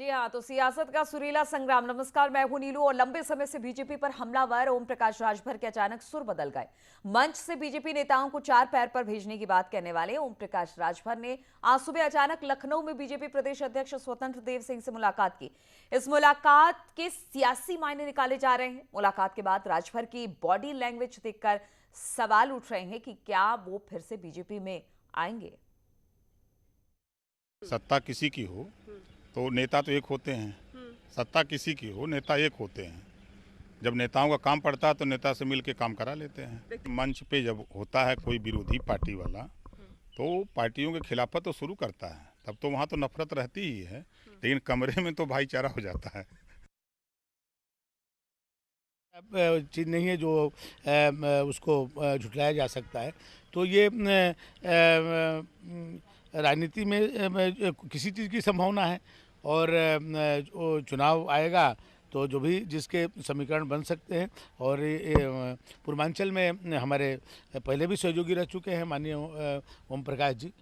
जी हाँ, तो सियासत का सुरीला संग्राम। नमस्कार, मैं हूं नीलू। और लंबे समय से बीजेपी पर हमलावर ओम प्रकाश राजभर के अचानक सुर बदल गए। मंच से बीजेपी नेताओं को चार पैर पर भेजने की बात कहने वाले ओम प्रकाश राजभर ने आज सुबह अचानक लखनऊ में बीजेपी प्रदेश अध्यक्ष स्वतंत्र देव सिंह से मुलाकात की। इस मुलाकात के सियासी मायने निकाले जा रहे हैं। मुलाकात के बाद राजभर की बॉडी लैंग्वेज देखकर सवाल उठ रहे हैं कि क्या वो फिर से बीजेपी में आएंगे। सत्ता किसी की हो तो नेता तो एक होते हैं, सत्ता किसी की हो नेता एक होते हैं। जब नेताओं का काम पड़ता है तो नेता से मिलके काम करा लेते हैं। मंच पे जब होता है कोई विरोधी पार्टी वाला तो पार्टियों के खिलाफत तो शुरू करता है, तब तो वहाँ तो नफरत रहती ही है, लेकिन कमरे में तो भाईचारा हो जाता है। चीज़ नहीं है जो उसको झुठलाया जा सकता है। तो ये राजनीति में किसी चीज़ की संभावना है और चुनाव आएगा तो जो भी जिसके समीकरण बन सकते हैं। और पूर्वांचल में हमारे पहले भी सहयोगी रह चुके हैं माननीय ओम प्रकाश जी।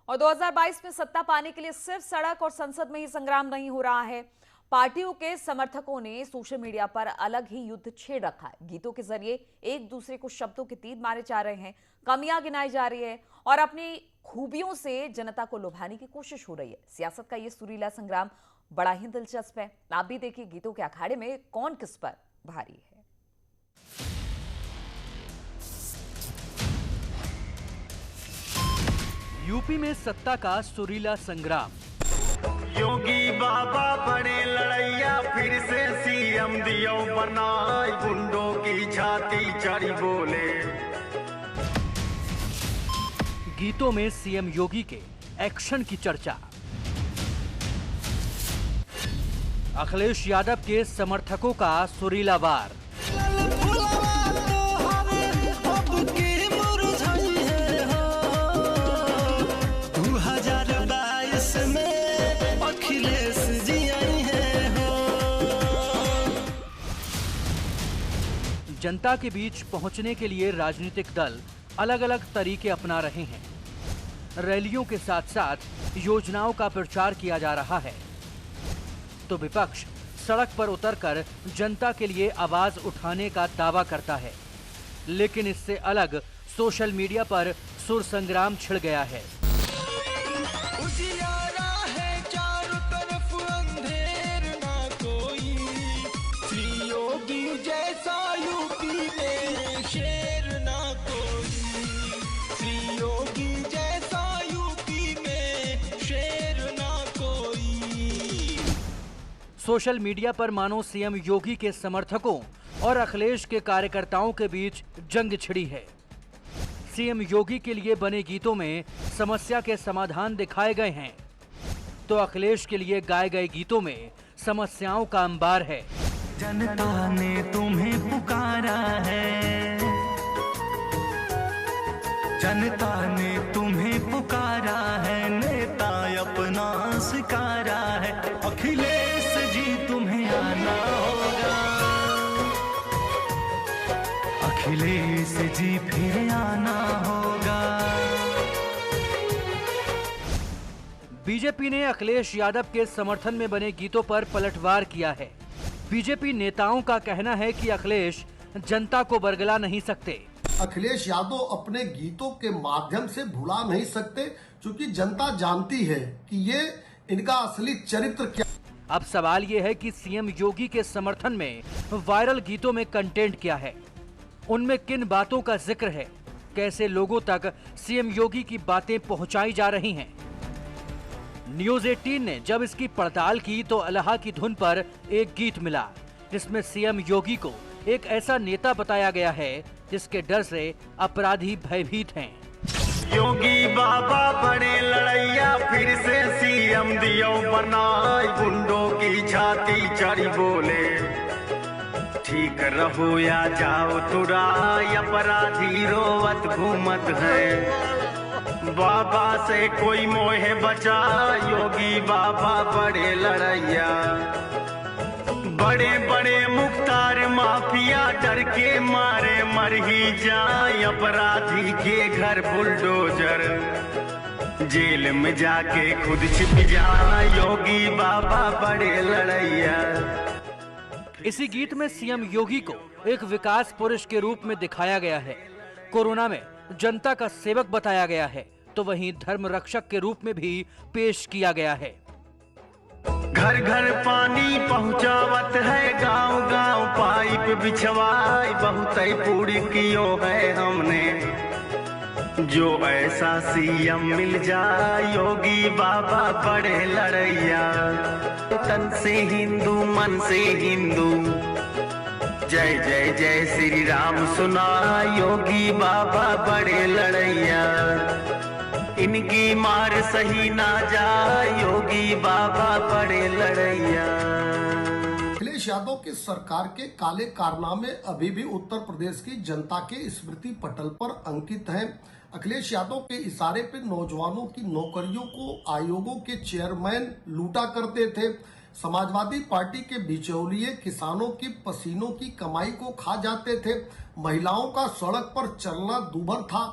और 2022 में सत्ता पाने के लिए सिर्फ सड़क और संसद में ही संग्राम नहीं हो रहा है। पार्टियों के समर्थकों ने सोशल मीडिया पर अलग ही युद्ध छेड़ रखा है। गीतों के जरिए एक दूसरे को शब्दों के तीर मारे जा रहे हैं, कमियां गिनाई जा रही है और अपनी खूबियों से जनता को लुभाने की कोशिश हो रही है। सियासत का ये सुरीला संग्राम बड़ा ही दिलचस्प है। आप भी देखिए गीतों के अखाड़े में कौन किस पर भारी है। यूपी में सत्ता का सुरीला संग्राम। योगी बाबा बड़े लड़ैया फिर से सीएम दियो बनाई, गुंडों की छाती चढ़ी बोले। गीतों में सीएम योगी के एक्शन की चर्चा। अखिलेश यादव के समर्थकों का सुरीला वार। जनता के बीच पहुंचने के लिए राजनीतिक दल अलग अलग तरीके अपना रहे हैं। रैलियों के साथ साथ योजनाओं का प्रचार किया जा रहा है तो विपक्ष सड़क पर उतरकर जनता के लिए आवाज उठाने का दावा करता है। लेकिन इससे अलग सोशल मीडिया पर सुर संग्राम छिड़ गया है। सोशल मीडिया पर मानो सीएम योगी के समर्थकों और अखिलेश के कार्यकर्ताओं के बीच जंग छिड़ी है। सीएम योगी के लिए बने गीतों में समस्या के समाधान दिखाए गए हैं तो अखिलेश के लिए गाए गए गीतों में समस्याओं का अंबार है। जनता ने तुम्हें पुकारा है, जनता ने तुम्हें पुकारा है, नेता अपना स्वीकारा है। अखिलेश जी तुम्हें आना होगा, अखिलेश जी फिर आना होगा। बीजेपी ने अखिलेश यादव के समर्थन में बने गीतों पर पलटवार किया है। बीजेपी नेताओं का कहना है कि अखिलेश जनता को बरगला नहीं सकते। अखिलेश यादव अपने गीतों के माध्यम से भुला नहीं सकते, क्योंकि जनता जानती है कि ये इनका असली चरित्र क्या। अब सवाल ये है कि सीएम योगी के समर्थन में वायरल गीतों में कंटेंट क्या है, उनमें किन बातों का जिक्र है, कैसे लोगों तक सीएम योगी की बातें पहुंचाई जा रही हैं। न्यूज 18 ने जब इसकी पड़ताल की तो अल्लाह की धुन पर एक गीत मिला जिसमें सीएम योगी को एक ऐसा नेता बताया गया है जिसके डर से अपराधी भयभीत हैं। योगी बाबा बड़े लड़ैया फिर से सीएम दियो बनाई, गुंडों की छाती चढ़ी बोले। ठीक रहो या जाओ तुराई, अपराधी रोवत घूमत है। बाबा से कोई मोहे बचा, योगी बाबा बड़े लड़ैया। बड़े बड़े मुख्तार माफिया डर के मारे मर ही जाए, अपराधी के घर बुलडोजर जेल में जाके खुद छिप जाना, योगी बाबा बड़े लड़ैया। इसी गीत में सीएम योगी को एक विकास पुरुष के रूप में दिखाया गया है। कोरोना में जनता का सेवक बताया गया है, तो वहीं धर्म रक्षक के रूप में भी पेश किया गया है। घर घर पानी पहुंचावत है, गांव गांव पाइप बिछवाई, बहुत पूरी कियो है हमने। जो ऐसा सीएम मिल जाए, योगी बाबा बड़े लड़ैया। तन से हिंदू मन से हिंदू, जय जय जय श्री राम सुना, योगी बाबा बड़े लड़ैया। इनकी मार सही ना जाए, योगी बाबा बड़े लड़ैया। अखिलेश यादव की सरकार के काले कारनामे अभी भी उत्तर प्रदेश की जनता के स्मृति पटल पर अंकित हैं। अखिलेश यादव के इशारे पर नौजवानों की नौकरियों को आयोगों के चेयरमैन लूटा करते थे। समाजवादी पार्टी के बिचौलिए किसानों की पसीनों की कमाई को खा जाते थे। महिलाओं का सड़क पर चलना दूभर था।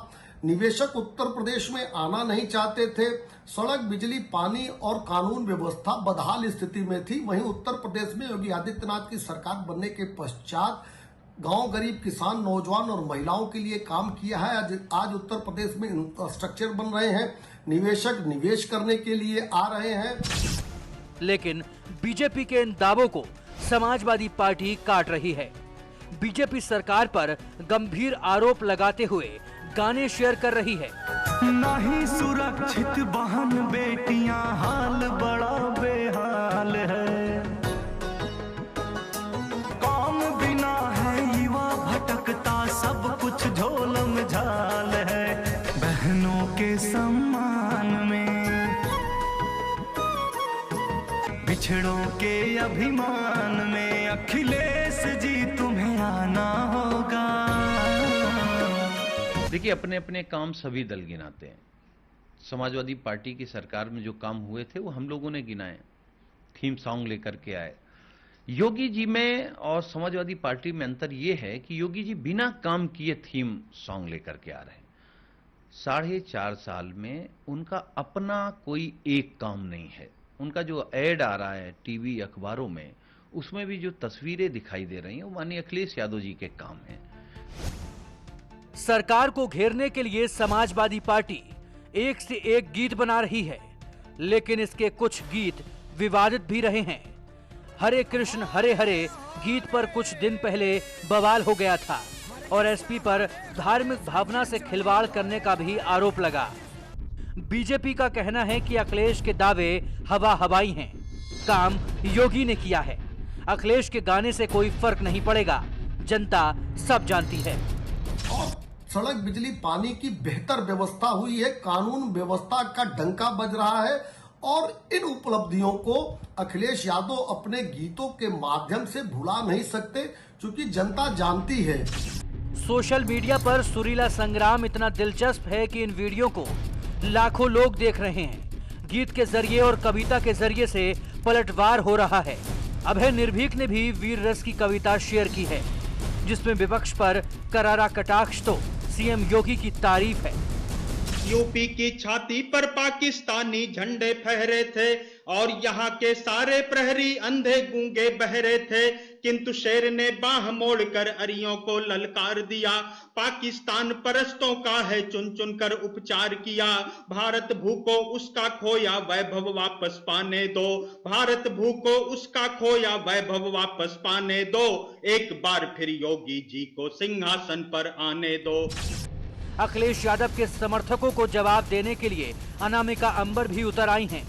निवेशक उत्तर प्रदेश में आना नहीं चाहते थे। सड़क, बिजली, पानी और कानून व्यवस्था बदहाल स्थिति में थी। वहीं उत्तर प्रदेश में योगी आदित्यनाथ की सरकार बनने के पश्चात गांव, गरीब, किसान, नौजवान और महिलाओं के लिए काम किया है। आज उत्तर प्रदेश में इंफ्रास्ट्रक्चर बन रहे हैं। निवेशक निवेश करने के लिए आ रहे हैं। लेकिन बीजेपी के इन दावों को समाजवादी पार्टी काट रही है। बीजेपी सरकार पर गंभीर आरोप लगाते हुए गाने शेयर कर रही है। नहीं सुरक्षित बहन बेटियां, हाल बड़ा बेहाल है। काम बिना है युवा भटकता, सब कुछ झोलम झाल है। बहनों के सम्मान में, पिछड़ों के अभिमान में, अखिलेश जी तुम्हें आना होगा। देखिए, अपने अपने काम सभी दल गिनाते हैं। समाजवादी पार्टी की सरकार में जो काम हुए थे वो हम लोगों ने गिनाए, थीम सॉन्ग लेकर के आए। योगी जी में और समाजवादी पार्टी में अंतर ये है कि योगी जी बिना काम किए थीम सॉन्ग लेकर के आ रहे हैं। 4.5 साल में उनका अपना कोई एक काम नहीं है। उनका जो एड आ रहा है टीवी अखबारों में, उसमें भी जो तस्वीरें दिखाई दे रही हैं वो माननीय अखिलेश यादव जी के काम हैं। सरकार को घेरने के लिए समाजवादी पार्टी एक से एक गीत बना रही है, लेकिन इसके कुछ गीत विवादित भी रहे हैं। हरे कृष्ण हरे हरे गीत पर कुछ दिन पहले बवाल हो गया था और एसपी पर धार्मिक भावना से खिलवाड़ करने का भी आरोप लगा। बीजेपी का कहना है कि अखिलेश के दावे हवा हवाई हैं, काम योगी ने किया है। अखिलेश के गाने से कोई फर्क नहीं पड़ेगा, जनता सब जानती है। और सड़क, बिजली, पानी की बेहतर व्यवस्था हुई है। कानून व्यवस्था का डंका बज रहा है और इन उपलब्धियों को अखिलेश यादव अपने गीतों के माध्यम से भुला नहीं सकते, क्योंकि जनता जानती है। सोशल मीडिया पर सुरीला संग्राम इतना दिलचस्प है कि इन वीडियो को लाखों लोग देख रहे हैं। गीत के जरिए और कविता के जरिए से पलटवार हो रहा है। अभय निर्भीक ने भी वीर रस की कविता शेयर की है, जिसमें विपक्ष पर करारा कटाक्ष तो सीएम योगी की तारीफ है। यूपी की छाती पर पाकिस्तानी झंडे फहरे थे और यहाँ के सारे प्रहरी अंधे गूंगे बहरे थे, किंतु शेर ने बाह मोड़कर अरियों को ललकार दिया। पाकिस्तान परस्तों का है चुन चुन कर उपचार किया। भारत भूखो उसका खोया वैभव वापस पाने दो। भारत भूखो उसका खोया वैभव वापस पाने दो। एक बार फिर योगी जी को सिंहासन पर आने दो। अखिलेश यादव के समर्थकों को जवाब देने के लिए अनामिका अंबर भी उतर आई हैं।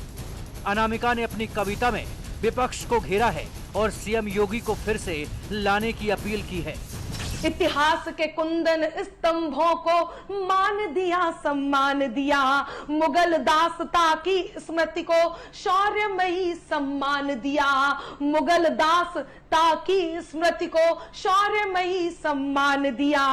अनामिका ने अपनी कविता में विपक्ष को घेरा है और सीएम योगी को फिर से लाने की अपील की है। इतिहास के कुंदन स्तंभों को मान दिया, सम्मान दिया। मुगल दासता की स्मृति को शौर्यमयी सम्मान दिया। मुगल दासता की स्मृति को शौर्यमयी सम्मान दिया।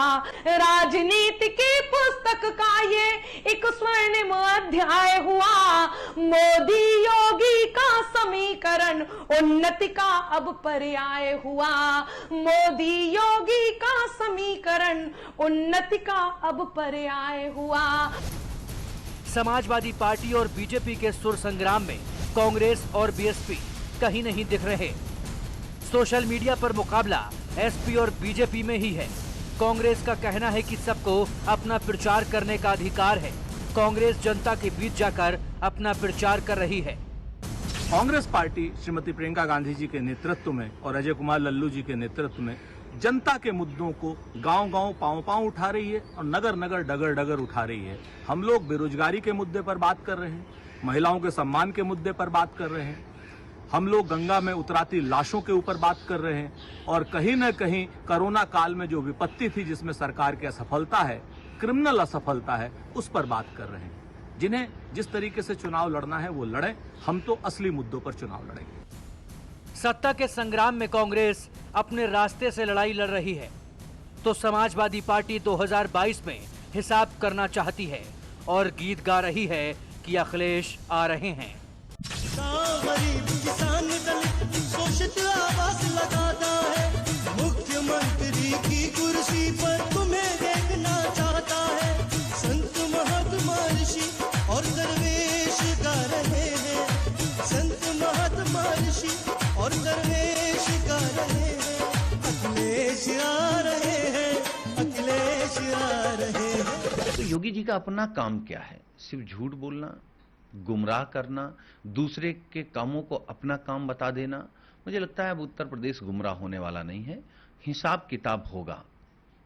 राजनीति की पुस्तक का ये एक स्वर्णिम अध्याय हुआ। मोदी योगी का समीकरण उन्नति का अब पर्याय हुआ। मोदी योगी का समीकरण उन्नति का अब पर्याय हुआ। समाजवादी पार्टी और बीजेपी के सुर संग्राम में कांग्रेस और बीएसपी कहीं नहीं दिख रहे। सोशल मीडिया पर मुकाबला एसपी और बीजेपी में ही है। कांग्रेस का कहना है कि सबको अपना प्रचार करने का अधिकार है। कांग्रेस जनता के बीच जाकर अपना प्रचार कर रही है। कांग्रेस पार्टी श्रीमती प्रियंका गांधी जी के नेतृत्व में और अजय कुमार लल्लू जी के नेतृत्व में जनता के मुद्दों को गांव-गांव पांव-पांव उठा रही है और नगर-नगर डगर-डगर उठा रही है। हम लोग बेरोजगारी के मुद्दे पर बात कर रहे हैं, महिलाओं के सम्मान के मुद्दे पर बात कर रहे हैं, हम लोग गंगा में उतराती लाशों के ऊपर बात कर रहे हैं और कहीं न कहीं कोरोना काल में जो विपत्ति थी जिसमें सरकार की असफलता है, क्रिमिनल असफलता है, उस पर बात कर रहे हैं। जिन्हें जिस तरीके से चुनाव लड़ना है वो लड़ें, हम तो असली मुद्दों पर चुनाव लड़ेंगे। सत्ता के संग्राम में कांग्रेस अपने रास्ते से लड़ाई लड़ रही है तो समाजवादी पार्टी 2022 में हिसाब करना चाहती है और गीत गा रही है कि अखिलेश आ रहे हैं। गरीब किसान दलित शोषित आवाज लगाता है, मुख्यमंत्री की कुर्सी पर तुम्हें देखना चाहता है। संत महात्मा ऋषि और दरवेश गा रहे हैं, संत महात्मा ऋषि और दरवेश गा रहे हैं। अखिलेश आ रहे हैं, अखिलेश आ रहे हैं। तो योगी जी का अपना काम क्या है? सिर्फ झूठ बोलना, गुमराह करना, दूसरे के कामों को अपना काम बता देना। मुझे लगता है अब उत्तर प्रदेश गुमराह होने वाला नहीं है। हिसाब किताब होगा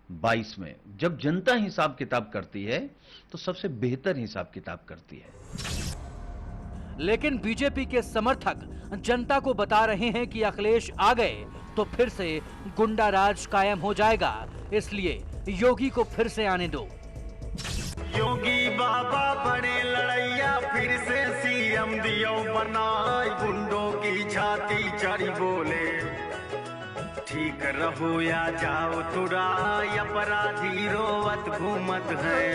22 में। जब जनता हिसाब किताब करती है तो सबसे बेहतर हिसाब किताब करती है। लेकिन बीजेपी के समर्थक जनता को बता रहे हैं कि अखिलेश आ गए तो फिर से गुंडा राज कायम हो जाएगा, इसलिए योगी को फिर से आने दो। योगी बाबा बड़े लड़ैया फिर से सीएम दियो बनाए, गुंडों की छाती चढ़ी बोले ठीक रहो या जाओ तुराय, अपराधी रोवत घूमत है,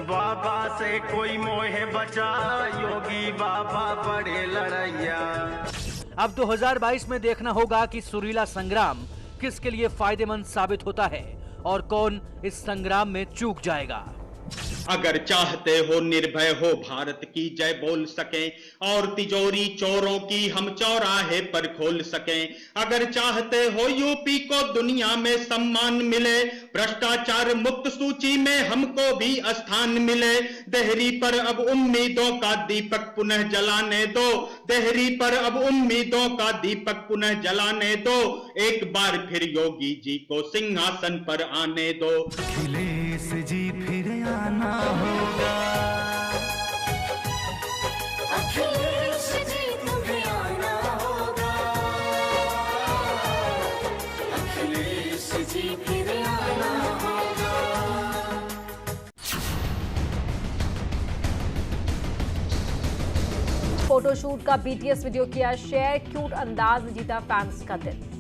बाबा से कोई मोहे बचा, योगी बाबा बड़े लड़ैया। अब 2022 में देखना होगा कि सुरीला संग्राम किसके लिए फायदेमंद साबित होता है और कौन इस संग्राम में चूक जाएगा। अगर चाहते हो निर्भय हो भारत की जय बोल सकें और तिजोरी चोरों की हम चौराहे पर खोल सकें, अगर चाहते हो यूपी को दुनिया में सम्मान मिले, भ्रष्टाचार मुक्त सूची में हमको भी स्थान मिले, देहरी पर अब उम्मीदों का दीपक पुनः जलाने दो, देहरी पर अब उम्मीदों का दीपक पुनः जलाने दो, एक बार फिर योगी जी को सिंहासन पर आने दो। अखिलेश जी फिर आना होगा, अखिलेश जी तुम्हें आना होगा, अखिलेश जी फिर आना होगा। फोटोशूट का बीटीएस वीडियो किया शेयर, क्यूट अंदाज में जीता फैंस का दिल।